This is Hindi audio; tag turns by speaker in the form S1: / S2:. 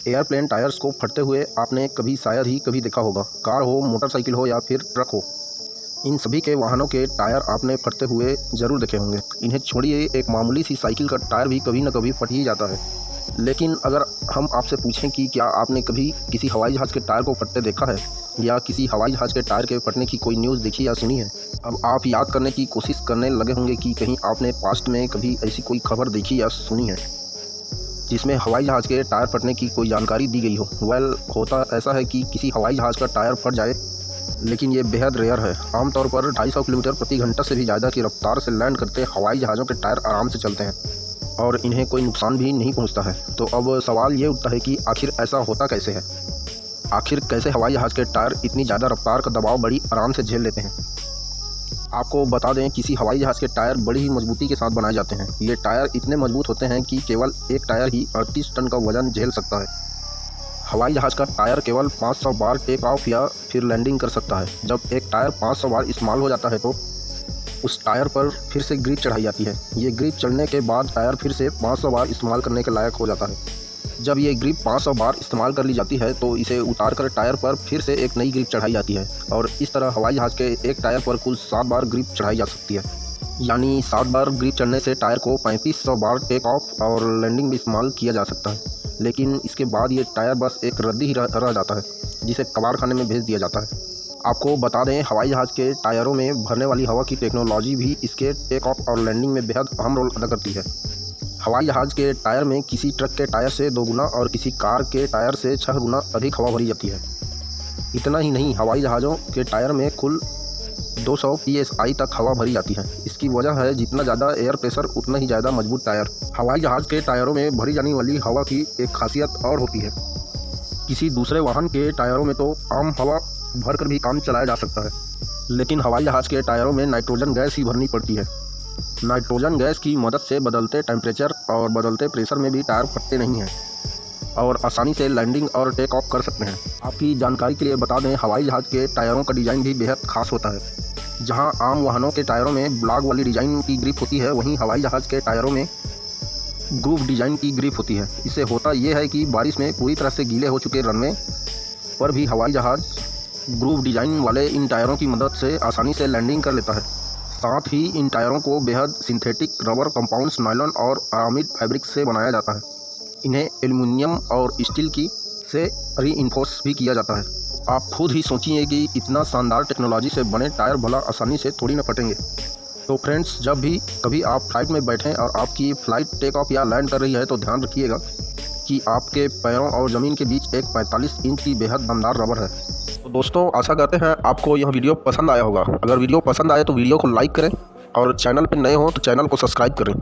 S1: एयरप्लेन टायर्स को फटते हुए आपने कभी शायद ही कभी देखा होगा। कार हो, मोटरसाइकिल हो या फिर ट्रक हो, इन सभी के वाहनों के टायर आपने फटते हुए ज़रूर देखे होंगे। इन्हें छोड़िए, एक मामूली सी साइकिल का टायर भी कभी न कभी फट ही जाता है। लेकिन अगर हम आपसे पूछें कि क्या आपने कभी किसी हवाई जहाज़ के टायर को फटते देखा है या किसी हवाई जहाज़ के टायर के फटने की कोई न्यूज़ देखी या सुनी है? अब आप याद करने की कोशिश करने लगे होंगे कि कहीं आपने पास्ट में कभी ऐसी कोई खबर देखी या सुनी है जिसमें हवाई जहाज़ के टायर फटने की कोई जानकारी दी गई हो। होता ऐसा है कि किसी हवाई जहाज़ का टायर फट जाए, लेकिन ये बेहद रेयर है। आमतौर पर 250 किलोमीटर प्रति घंटा से भी ज़्यादा की रफ्तार से लैंड करते हवाई जहाज़ों के टायर आराम से चलते हैं और इन्हें कोई नुकसान भी नहीं पहुंचता है। तो अब सवाल ये उठता है कि आखिर ऐसा होता कैसे है? आखिर कैसे हवाई जहाज़ के टायर इतनी ज़्यादा रफ्तार का दबाव बड़ी आराम से झेल लेते हैं? आपको बता दें, किसी हवाई जहाज़ के टायर बड़ी ही मजबूती के साथ बनाए जाते हैं। ये टायर इतने मजबूत होते हैं कि केवल एक टायर ही 38 टन का वजन झेल सकता है। हवाई जहाज़ का टायर केवल 500 बार टेक ऑफ या फिर लैंडिंग कर सकता है। जब एक टायर 500 बार इस्तेमाल हो जाता है तो उस टायर पर फिर से ग्रिप चढ़ाई जाती है। ये ग्रिप चढ़ने के बाद टायर फिर से 500 बार इस्तेमाल करने के लायक हो जाता है। जब ये ग्रिप 500 बार इस्तेमाल कर ली जाती है तो इसे उतार कर टायर पर फिर से एक नई ग्रिप चढ़ाई जाती है और इस तरह हवाई जहाज़ के एक टायर पर कुल 7 बार ग्रिप चढ़ाई जा सकती है। यानी 7 बार ग्रिप चढ़ने से टायर को 3500 बार टेक ऑफ और लैंडिंग में इस्तेमाल किया जा सकता है। लेकिन इसके बाद ये टायर बस एक रद्दी ही रह जाता है, जिसे कबाड़खाने में भेज दिया जाता है। आपको बता दें, हवाई जहाज़ के टायरों में भरने वाली हवा की टेक्नोलॉजी भी इसके टेक ऑफ और लैंडिंग में बेहद अहम रोल अदा करती है। हवाई जहाज़ के टायर में किसी ट्रक के टायर से 2 गुना और किसी कार के टायर से 6 गुना अधिक हवा भरी जाती है। इतना ही नहीं, हवाई जहाज़ों के टायर में कुल 200 psi तक हवा भरी जाती है। इसकी वजह है जितना ज़्यादा एयर प्रेशर उतना ही ज़्यादा मजबूत टायर। हवाई जहाज़ के टायरों में भरी जाने वाली हवा की एक खासियत और होती है। किसी दूसरे वाहन के टायरों में तो आम हवा भरकर भी काम चलाया जा सकता है, लेकिन हवाई जहाज़ के टायरों में नाइट्रोजन गैस ही भरनी पड़ती है। नाइट्रोजन गैस की मदद से बदलते टेम्परेचर और बदलते प्रेशर में भी टायर फटते नहीं हैं और आसानी से लैंडिंग और टेक ऑफ कर सकते हैं। आपकी जानकारी के लिए बता दें, हवाई जहाज़ के टायरों का डिज़ाइन भी बेहद खास होता है। जहां आम वाहनों के टायरों में ब्लॉक वाली डिज़ाइन की ग्रिप होती है, वहीं हवाई जहाज़ के टायरों में ग्रूव डिज़ाइन की ग्रिप होती है। इससे होता यह है कि बारिश में पूरी तरह से गीले हो चुके रनवे पर भी हवाई जहाज़ ग्रूव डिज़ाइन वाले इन टायरों की मदद से आसानी से लैंडिंग कर लेता है। साथ ही इन टायरों को बेहद सिंथेटिक रबर कंपाउंड्स, नायलॉन और आरामिड फैब्रिक से बनाया जाता है। इन्हें एल्युमिनियम और स्टील की से रीइंफोर्स भी किया जाता है। आप खुद ही सोचिए कि इतना शानदार टेक्नोलॉजी से बने टायर भला आसानी से थोड़ी न फटेंगे। तो फ्रेंड्स, जब भी कभी आप फ्लाइट में बैठें और आपकी फ़्लाइट टेक ऑफ या लैंड कर रही है तो ध्यान रखिएगा कि आपके पैरों और ज़मीन के बीच एक 45 इंच की बेहद दमदार रबर है। तो दोस्तों, आशा करते हैं आपको यह वीडियो पसंद आया होगा। अगर वीडियो पसंद आए तो वीडियो को लाइक करें और चैनल पर नए हो तो चैनल को सब्सक्राइब करें।